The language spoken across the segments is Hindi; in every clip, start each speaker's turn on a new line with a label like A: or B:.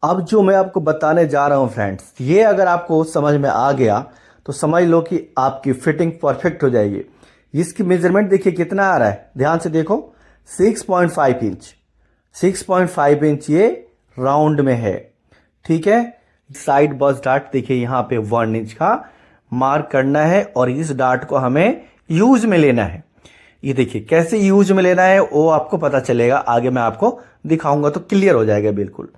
A: अब जो मैं आपको बताने जा रहा हूँ फ्रेंड्स, ये अगर आपको समझ में आ गया तो समझ लो कि आपकी फिटिंग परफेक्ट हो जाएगी। इसकी मेजरमेंट देखिए कितना आ रहा है, ध्यान से देखो। 6.5 इंच, 6.5 इंच ये राउंड में है। ठीक है। साइड बस डार्ट देखिए यहाँ पे 1 इंच का मार्क करना है और इस डार्ट को हमें यूज में लेना है। ये देखिए कैसे यूज में लेना है वो आपको पता चलेगा, आगे मैं आपको दिखाऊंगा तो क्लियर हो जाएगा बिल्कुल।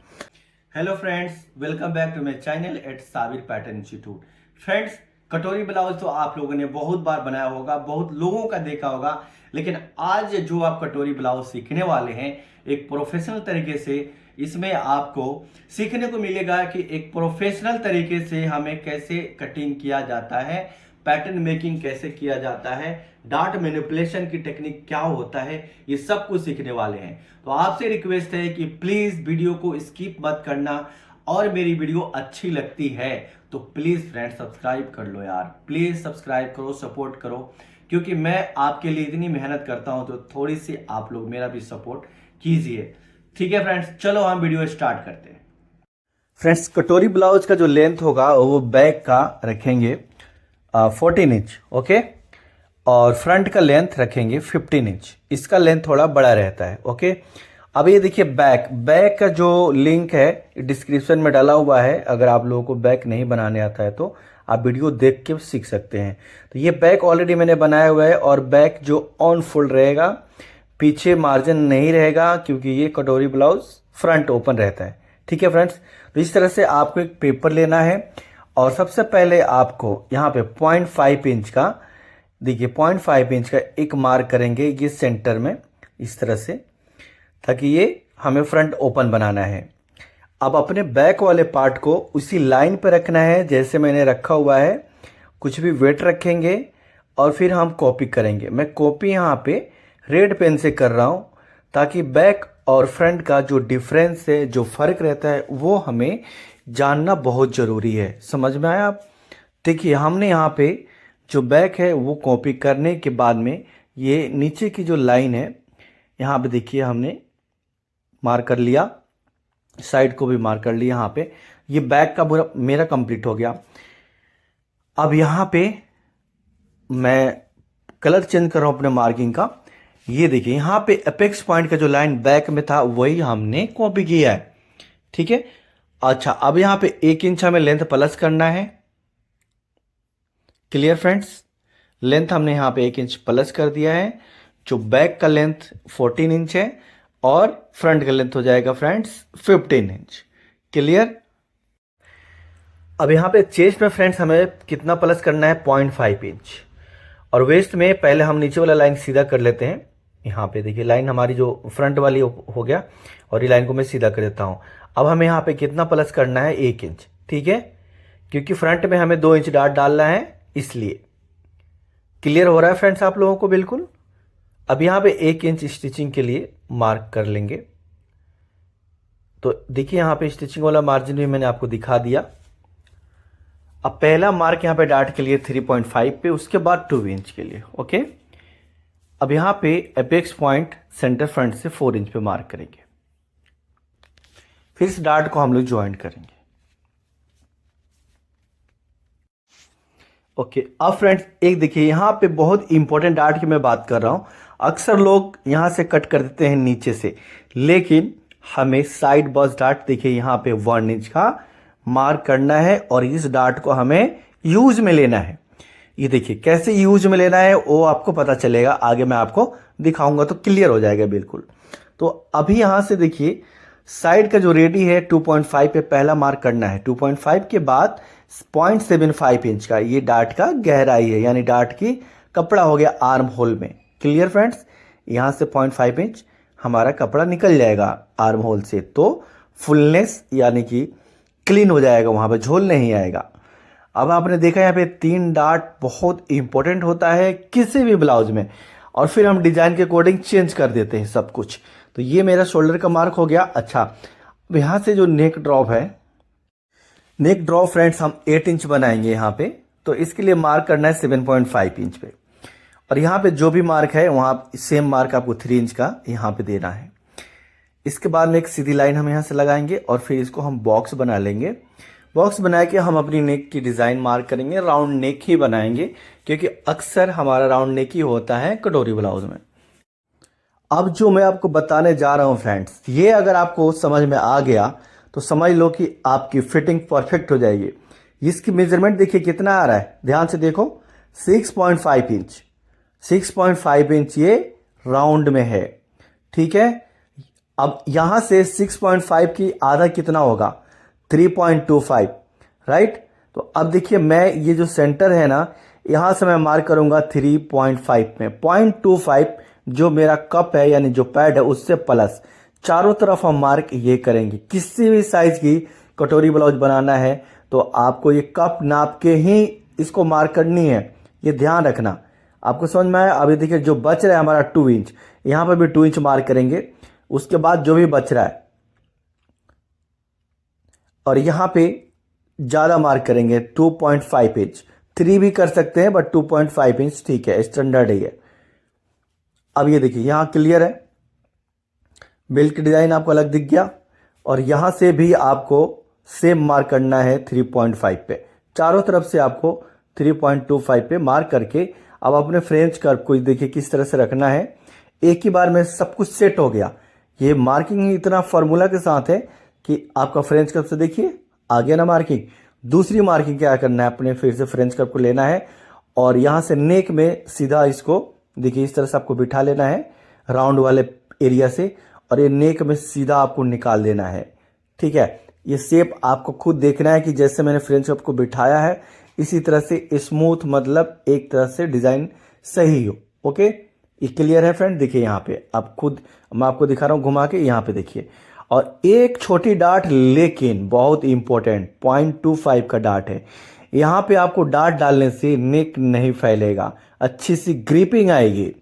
A: Hello friends, welcome back to my channel at Sabir pattern institute. Friends, कटोरी ब्लाउज तो आप लोगों ने बहुत बार बनाया होगा, बहुत लोगों का देखा होगा, लेकिन आज जो आप कटोरी ब्लाउज सीखने वाले हैं एक प्रोफेशनल तरीके से, इसमें आपको सीखने को मिलेगा कि एक प्रोफेशनल तरीके से हमें कैसे कटिंग किया जाता है, पैटर्न मेकिंग कैसे किया जाता है, डार्ट मैनिपुलेशन की टेक्निक क्या होता है, ये सब कुछ सीखने वाले हैं। तो आपसे रिक्वेस्ट है कि प्लीज वीडियो को स्किप मत करना, और मेरी वीडियो अच्छी लगती है तो प्लीज फ्रेंड सब्सक्राइब कर लो यार, प्लीज सब्सक्राइब करो, सपोर्ट करो, क्योंकि मैं आपके लिए इतनी मेहनत करता हूं तो थोड़ी सी आप लोग मेरा भी सपोर्ट कीजिए। ठीक है फ्रेंड्स, चलो हम वीडियो स्टार्ट करते हैं। फ्रेंड्स, कटोरी ब्लाउज का जो लेंथ होगा वो बैक का रखेंगे 14 इंच, ओके, और फ्रंट का लेंथ रखेंगे 15 इंच। इसका लेंथ थोड़ा बड़ा रहता है, ओके। अब ये देखिए बैक का जो लिंक है डिस्क्रिप्शन में डाला हुआ है, अगर आप लोगों को बैक नहीं बनाने आता है तो आप वीडियो देख के सीख सकते हैं। तो ये बैक ऑलरेडी मैंने बनाया हुआ है, और बैक जो ऑन फुल रहेगा, पीछे मार्जिन नहीं रहेगा, क्योंकि ये कटोरी ब्लाउज फ्रंट ओपन रहता है। ठीक है फ्रेंड्स, तो इस तरह से आपको एक पेपर लेना है, और सबसे पहले आपको यहाँ पे 0.5 इंच का, देखिए 0.5 इंच का एक मार्क करेंगे ये सेंटर में, इस तरह से, ताकि ये हमें फ्रंट ओपन बनाना है। अब अपने बैक वाले पार्ट को उसी लाइन पर रखना है जैसे मैंने रखा हुआ है, कुछ भी वेट रखेंगे और फिर हम कॉपी करेंगे। मैं कॉपी यहाँ पे रेड पेन से कर रहा हूँ, ताकि बैक और फ्रंट का जो डिफरेंस है, जो फर्क रहता है, वो हमें जानना बहुत ज़रूरी है। समझ में आया आप? देखिए हमने यहाँ पे जो बैक है वो कॉपी करने के बाद में ये नीचे की जो लाइन है यहाँ पे देखिए हमने मार्क कर लिया, साइड को भी मार्क कर लिया। यहाँ पे ये बैक का पूरा मेरा कंप्लीट हो गया। अब यहाँ पे मैं कलर चेंज कर रहा हूँ अपने मार्किंग का। ये देखिए यहाँ पे अपेक्स पॉइंट का जो लाइन बैक में था वही हमने कॉपी किया है। ठीक है। अच्छा, अब यहाँ पे 1 इंच हमें लेंथ प्लस करना है। क्लियर फ्रेंड्स, लेंथ हमने यहाँ पे 1 इंच प्लस कर दिया है। जो बैक का लेंथ 14 इंच है और फ्रंट का लेंथ हो जाएगा फ्रेंड्स 15 इंच। क्लियर। अब यहाँ पे चेस्ट में फ्रेंड्स हमें कितना प्लस करना है? 0.5 इंच। और वेस्ट में पहले हम नीचे वाला लाइन सीधा कर लेते हैं। यहाँ पे देखिए लाइन हमारी जो फ्रंट वाली हो गया, और ये लाइन को मैं सीधा कर देता हूँ। अब हमें यहाँ पे कितना प्लस करना है? 1 इंच। ठीक है, क्योंकि फ्रंट में हमें 2 इंच डार्ट डालना है, इसलिए। क्लियर हो रहा है फ्रेंड्स आप लोगों को? बिल्कुल। अब यहाँ पे 1 इंच स्टिचिंग के लिए मार्क कर लेंगे। तो देखिए यहाँ पे स्टिचिंग वाला मार्जिन भी मैंने आपको दिखा दिया। अब पहला मार्क यहाँ पे डार्ट के लिए 3.5 पे, उसके बाद 2 इंच के लिए, ओके। अब यहाँ पे एपेक्स पॉइंट सेंटर फ्रंट से 4 इंच पे मार्क करेंगे। फिर इस डार्ट को हम लोग ज्वाइन करेंगे। ओके। अब फ्रेंड्स एक देखिए यहाँ पे बहुत इंपॉर्टेंट डार्ट की मैं बात कर रहा हूँ। अक्सर लोग यहाँ से कट कर देते हैं नीचे से, लेकिन हमें साइड बस डार्ट देखिए यहाँ पे 1 इंच का मार्क करना है, और इस डार्ट को हमें यूज में लेना है। ये देखिए कैसे यूज में लेना है वो आपको पता चलेगा, आगे मैं आपको दिखाऊंगा तो क्लियर हो जाएगा बिल्कुल। तो अभी यहाँ से देखिए साइड का जो रेडी है 2.5 पे पहला मार्क करना है। 2.5 के बाद 0.75 इंच का ये डार्ट का गहराई है, यानी डार्ट की कपड़ा हो गया आर्म होल में। क्लियर फ्रेंड्स, यहाँ से 0.5 इंच हमारा कपड़ा निकल जाएगा आर्म होल से, तो फुलनेस यानी कि क्लीन हो जाएगा, वहाँ पे झोल नहीं आएगा। अब आपने देखा यहाँ पे 3 डार्ट बहुत इंपॉर्टेंट होता है किसी भी ब्लाउज में, और फिर हम डिजाइन के अकॉर्डिंग चेंज कर देते हैं सब कुछ। तो ये मेरा शोल्डर का मार्क हो गया। अच्छा, अब यहाँ से जो नेक ड्रॉप है, नेक ड्रॉप फ्रेंड्स हम 8 इंच बनाएंगे यहाँ पे, तो इसके लिए मार्क करना है 7.5 इंच पे। और यहाँ पे जो भी मार्क है वहाँ सेम मार्क आपको 3 इंच का यहाँ पे देना है। इसके बाद में एक सीधी लाइन हम यहाँ से लगाएंगे और फिर इसको हम बॉक्स बना लेंगे। बॉक्स बना के हम अपनी नेक की डिज़ाइन मार्क करेंगे, राउंड नेक ही बनाएंगे क्योंकि अक्सर हमारा राउंड नेक ही होता है कटोरी ब्लाउज में। अब जो मैं आपको बताने जा रहा हूँ फ्रेंड्स, ये अगर आपको समझ में आ गया तो समझ लो कि आपकी फिटिंग परफेक्ट हो जाएगी। इसकी मेजरमेंट देखिए कितना आ रहा है, ध्यान से देखो 6.5 इंच। 6.5 इंच ये राउंड में है, ठीक है। अब यहां से 6.5 की आधा कितना होगा, 3.25, राइट। तो अब देखिए मैं ये जो सेंटर है ना, यहां से मैं मार्क करूंगा 3.5 में 0.25 जो मेरा कप है यानी जो पैड है उससे प्लस चारों तरफ हम मार्क ये करेंगे। किसी भी साइज की कटोरी ब्लाउज बनाना है तो आपको ये कप नाप के ही इसको मार्क करनी है, ये ध्यान रखना। आपको समझ में आया। अभी देखिए जो बच रहा है हमारा 2 इंच, यहां पर भी 2 इंच मार्क करेंगे। उसके बाद जो भी बच रहा है और यहां पे ज्यादा मार्क करेंगे 2.5 इंच। 3 भी कर सकते हैं बट 2.5 इंच ठीक है, स्टैंडर्ड है ये। अब ये देखिए यहां क्लियर है, बेल्ट की डिजाइन आपको अलग दिख गया और यहां से भी आपको सेम मार्क करना है 3.5 पे। चारों तरफ से आपको 3.25 पे मार्क करके अब अपने फ्रेंच कर्व को देखिए किस तरह से रखना है। एक ही बार में सब कुछ सेट हो गया। ये मार्किंग ही इतना फॉर्मूला के साथ है कि आपका फ्रेंच कर्व से देखिए आ गया ना मार्किंग। दूसरी मार्किंग क्या करना है, अपने फिर से फ्रेंच कर्व को लेना है और यहां से नेक में सीधा इसको देखिए इस तरह से आपको बिठा लेना है राउंड वाले एरिया से और ये नेक में सीधा आपको निकाल देना है, ठीक है। ये शेप आपको खुद देखना है कि जैसे मैंने फ्रेंच कर्व को बिठाया है इसी तरह से स्मूथ, मतलब एक तरह से डिजाइन सही हो। ओके, ये क्लियर है फ्रेंड। देखिए यहाँ पे आप खुद, मैं आपको दिखा रहा हूँ घुमा के, यहाँ पे देखिए। और एक छोटी डाट लेकिन बहुत इंपॉर्टेंट 0.25 का डाट है। यहाँ पे आपको डाट डालने से नेक नहीं फैलेगा, अच्छी सी ग्रिपिंग आएगी,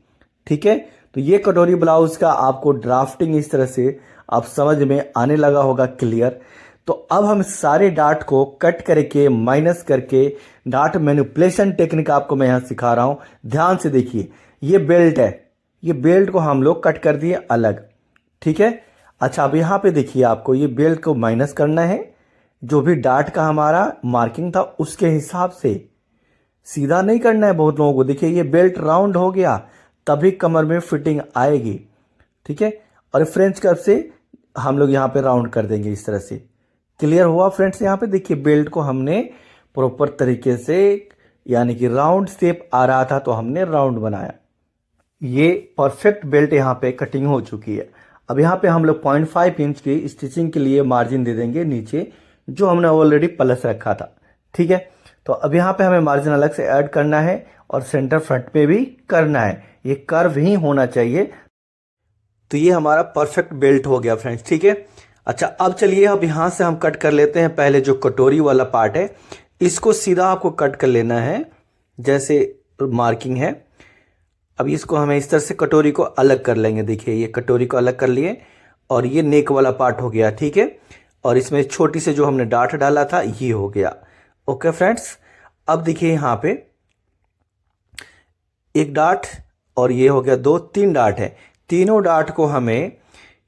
A: ठीक है। तो ये कटोरी ब्लाउज का आपको ड्राफ्टिंग इस तरह से आप समझ में आने लगा होगा क्लियर। तो अब हम सारे डाट को कट करके माइनस करके डाट मैनिपुलेशन टेक्निक आपको मैं यहां सिखा रहा हूं, ध्यान से देखिए। ये बेल्ट है, ये बेल्ट को हम लोग कट कर दिए अलग, ठीक है। अच्छा अब यहां पे देखिए आपको ये बेल्ट को माइनस करना है, जो भी डाट का हमारा मार्किंग था उसके हिसाब से, सीधा नहीं करना है बहुत लोगों को। देखिए ये बेल्ट राउंड हो गया तभी कमर में फिटिंग आएगी, ठीक है। और फ्रेंच कर्व से हम लोग यहाँ पे राउंड कर देंगे इस तरह से। क्लियर हुआ फ्रेंड्स। यहाँ पे देखिए बेल्ट को हमने प्रॉपर तरीके से, यानी कि राउंड शेप आ रहा था तो हमने राउंड बनाया। ये परफेक्ट बेल्ट यहाँ पे कटिंग हो चुकी है। अब यहाँ पे हम लोग 0.5 इंच की स्टिचिंग के लिए मार्जिन दे देंगे नीचे, जो हमने ऑलरेडी प्लस रखा था, ठीक है। तो अब यहाँ पे हमें मार्जिन अलग से ऐड करना है और सेंटर फ्रंट पे भी करना है, ये कर्व ही होना चाहिए। तो ये हमारा परफेक्ट बेल्ट हो गया फ्रेंड्स, ठीक है। अच्छा अब चलिए अब यहां से हम कट कर लेते हैं। पहले जो कटोरी वाला पार्ट है इसको सीधा आपको कट कर लेना है जैसे मार्किंग है। अब इसको हमें इस तरह से कटोरी को अलग कर लेंगे। देखिए ये कटोरी को अलग कर लिए और ये नेक वाला पार्ट हो गया, ठीक है। और इसमें छोटी से जो हमने डाट डाला था ये हो गया। ओके फ्रेंड्स, अब देखिए यहाँ पे एक डाट और ये हो गया 2, 3 डाट है। तीनों डाट को हमें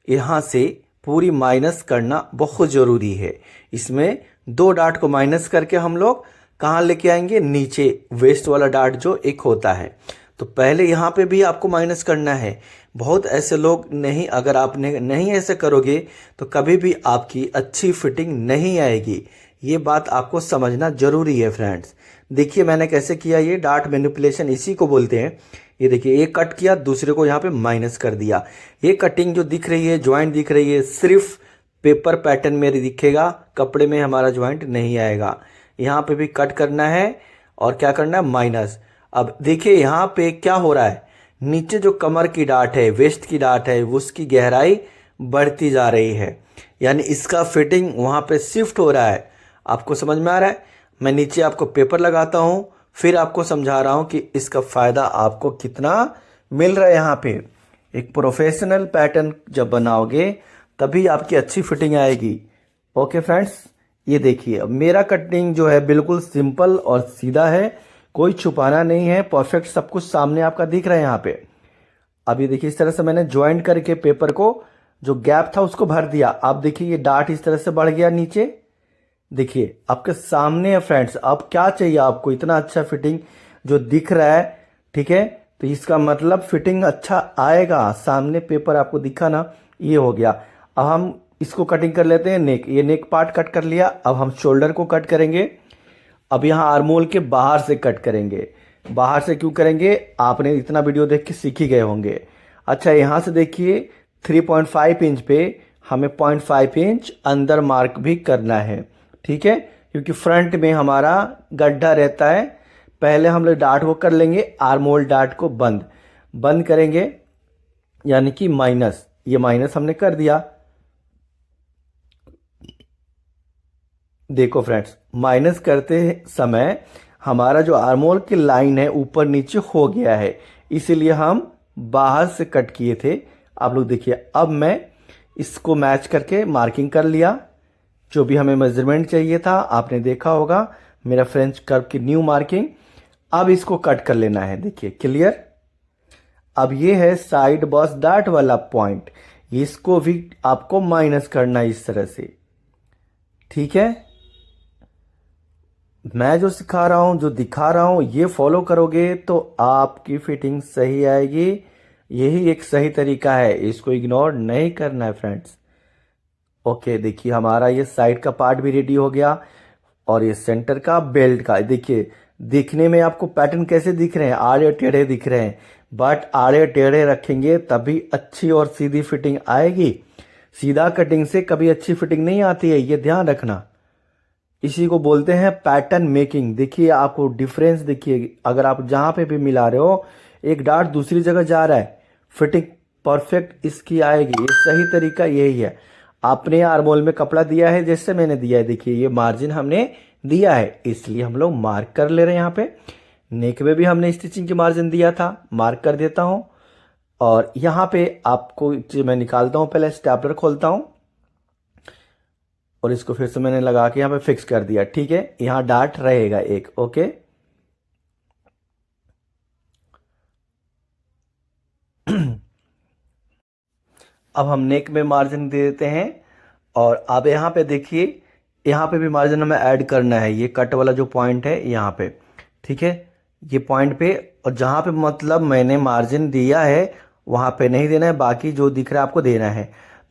A: यहां से पूरी माइनस करना बहुत जरूरी है। इसमें 2 डाट को माइनस करके हम लोग कहां लेके आएंगे, नीचे वेस्ट वाला डाट जो एक होता है। तो पहले यहां पे भी आपको माइनस करना है। बहुत ऐसे लोग नहीं, अगर आपने नहीं ऐसे करोगे तो कभी भी आपकी अच्छी फिटिंग नहीं आएगी। ये बात आपको समझना जरूरी है फ्रेंड्स। देखिए मैंने कैसे किया, ये डाट मैनिपुलेशन इसी को बोलते हैं। ये देखिए एक कट किया, दूसरे को यहाँ पे माइनस कर दिया। ये कटिंग जो दिख रही है, ज्वाइंट दिख रही है, सिर्फ पेपर पैटर्न में दिखेगा, कपड़े में हमारा ज्वाइंट नहीं आएगा। यहाँ पे भी कट करना है और क्या करना है, माइनस। अब देखिए यहाँ पे क्या हो रहा है, नीचे जो कमर की डाट है, वेस्ट की डाट है, उसकी गहराई बढ़ती जा रही है, यानी इसका फिटिंग वहाँ पे शिफ्ट हो रहा है। आपको समझ में आ रहा है। मैं नीचे आपको पेपर लगाता हूँ, फिर आपको समझा रहा हूं कि इसका फायदा आपको कितना मिल रहा है। यहाँ पे एक प्रोफेशनल पैटर्न जब बनाओगे तभी आपकी अच्छी फिटिंग आएगी। ओके फ्रेंड्स, ये देखिए मेरा कटिंग जो है बिल्कुल सिंपल और सीधा है, कोई छुपाना नहीं है, परफेक्ट सब कुछ सामने आपका दिख रहा है यहाँ पे। अब ये देखिए इस तरह से मैंने ज्वाइंट करके पेपर को जो गैप था उसको भर दिया। अब देखिए ये डार्ट इस तरह से बढ़ गया नीचे, देखिए आपके सामने है फ्रेंड्स। अब क्या चाहिए आपको, इतना अच्छा फिटिंग जो दिख रहा है, ठीक है, तो इसका मतलब फिटिंग अच्छा आएगा। सामने पेपर आपको दिखा ना, ये हो गया। अब हम इसको कटिंग कर लेते हैं नेक, ये नेक पार्ट कट कर लिया। अब हम शोल्डर को कट करेंगे। अब यहाँ आर्मोल के बाहर से कट करेंगे। बाहर से क्यों करेंगे, आपने इतना वीडियो देख के सीख ही गए होंगे। अच्छा यहाँ से देखिए 3.5 इंच पे हमें 0.5 इंच अंदर मार्क भी करना है, ठीक है, क्योंकि फ्रंट में हमारा गड्ढा रहता है। पहले हम लोग डार्ट को कर लेंगे, आर्मोल डार्ट को बंद करेंगे, यानी कि माइनस, ये माइनस हमने कर दिया। देखो फ्रेंड्स, माइनस करते समय हमारा जो आर्मोल की लाइन है ऊपर नीचे हो गया है, इसीलिए हम बाहर से कट किए थे। आप लोग देखिए, अब मैं इसको मैच करके मार्किंग कर लिया। जो भी हमें मेजरमेंट चाहिए था आपने देखा होगा, मेरा फ्रेंच कर्व की न्यू मार्किंग। अब इसको कट कर लेना है, देखिए क्लियर। अब ये है साइड बॉस डार्ट वाला पॉइंट, इसको भी आपको माइनस करना है इस तरह से, ठीक है। मैं जो सिखा रहा हूं, जो दिखा रहा हूं, ये फॉलो करोगे तो आपकी फिटिंग सही आएगी। यही एक सही तरीका है, इसको इग्नोर नहीं करना है फ्रेंड्स। ओके, देखिए हमारा ये साइड का पार्ट भी रेडी हो गया और ये सेंटर का बेल्ट का। देखिए दिखने में आपको पैटर्न कैसे दिख रहे हैं, आड़े टेढ़े दिख रहे हैं, बट आड़े टेढ़े रखेंगे तभी अच्छी और सीधी फिटिंग आएगी। सीधा कटिंग से कभी अच्छी फिटिंग नहीं आती है, ये ध्यान रखना। इसी को बोलते हैं पैटर्न मेकिंग। देखिए आपको डिफरेंस देखिए, अगर आप जहां पे भी मिला रहे हो, एक डार्ट दूसरी जगह जा रहा है, फिटिंग परफेक्ट इसकी आएगी। ये सही तरीका यही है। आपने आर्मोल में कपड़ा दिया है जैसे मैंने दिया है, देखिए ये मार्जिन हमने दिया है, इसलिए हम लोग मार्क कर ले रहे हैं। यहाँ पे नेक में भी हमने स्टिचिंग की मार्जिन दिया था, मार्क कर देता हूं। और यहाँ पे आपको मैं निकालता हूं, पहले स्टेपलर खोलता हूं और इसको फिर से मैंने लगा के यहाँ पे फिक्स कर दिया, ठीक है। यहाँ डार्ट रहेगा एक, ओके। अब हम नेक में मार्जिन दे देते हैं और अब यहाँ पे देखिए, यहाँ पे भी मार्जिन हमें ऐड करना है। ये कट वाला जो पॉइंट है यहाँ पे, ठीक है, ये पॉइंट पे, और जहाँ पे मतलब मैंने मार्जिन दिया है वहाँ पे नहीं देना है, बाकी जो दिख रहा है आपको देना है।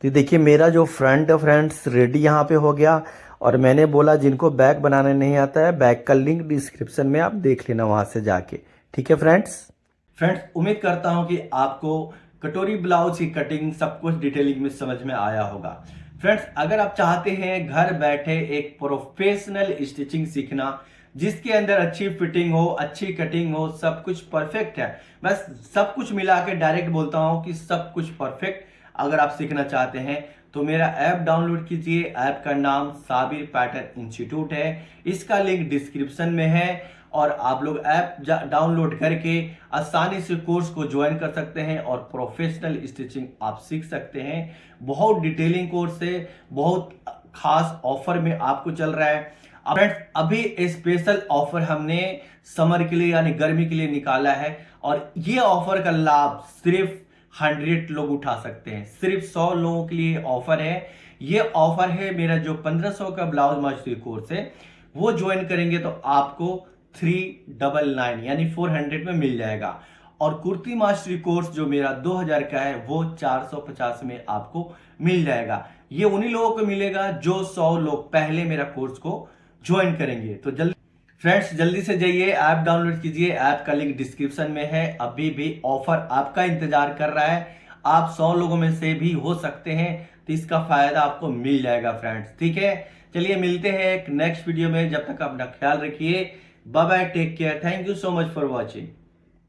A: तो देखिए मेरा जो फ्रेंड्स रेडी यहाँ पे हो गया। और मैंने बोला जिनको बैक बनाने नहीं आता है, बैक का लिंक डिस्क्रिप्शन में आप देख लेना वहाँ से जाके, ठीक है फ्रेंड्स उम्मीद करता हूँ कि आपको कटोरी ब्लाउज की कटिंग सब कुछ डिटेलिंग में समझ में आया होगा। फ्रेंड्स अगर आप चाहते हैं घर बैठे एक प्रोफेशनल स्टिचिंग सीखना, जिसके अंदर अच्छी फिटिंग हो, अच्छी कटिंग हो, सब कुछ परफेक्ट है, बस सब कुछ मिला के डायरेक्ट बोलता हूं कि सब कुछ परफेक्ट, अगर आप सीखना चाहते हैं तो मेरा ऐप डाउनलोड कीजिए। ऐप का नाम साबिर पैटर्न इंस्टीट्यूट है, इसका लिंक डिस्क्रिप्शन में है। और आप लोग ऐप डाउनलोड करके आसानी से कोर्स को ज्वाइन कर सकते हैं और प्रोफेशनल स्टिचिंग आप सीख सकते हैं। बहुत डिटेलिंग कोर्स है, बहुत खास ऑफर में आपको चल रहा है। फ्रेंड्स अभी स्पेशल ऑफर हमने समर के लिए यानी गर्मी के लिए निकाला है और ये ऑफर का लाभ सिर्फ 100 लोग उठा सकते हैं। सिर्फ 100 लोगों के लिए ऑफर है। ये ऑफर है मेरा जो 1500 का ब्लाउज मास्टरी कोर्स है, वो ज्वाइन करेंगे तो आपको 399 यानी 400 में मिल जाएगा। और कुर्ती मास्टरी कोर्स जो मेरा 2000 का है वो 450 में आपको मिल जाएगा। ये उन्हीं लोगों को मिलेगा जो 100 लोग पहले मेरा कोर्स को ज्वाइन करेंगे। तो जल्दी से जाइए, ऐप डाउनलोड कीजिए, ऐप का लिंक डिस्क्रिप्शन में है। अभी भी ऑफर आपका इंतजार कर रहा है, आप 100 लोगों में से भी हो सकते हैं, तो इसका फायदा आपको मिल जाएगा फ्रेंड्स, ठीक है। चलिए मिलते हैं एक नेक्स्ट वीडियो में, जब तक अपना ख्याल रखिए। Bye bye, take care, thank you so much for watching.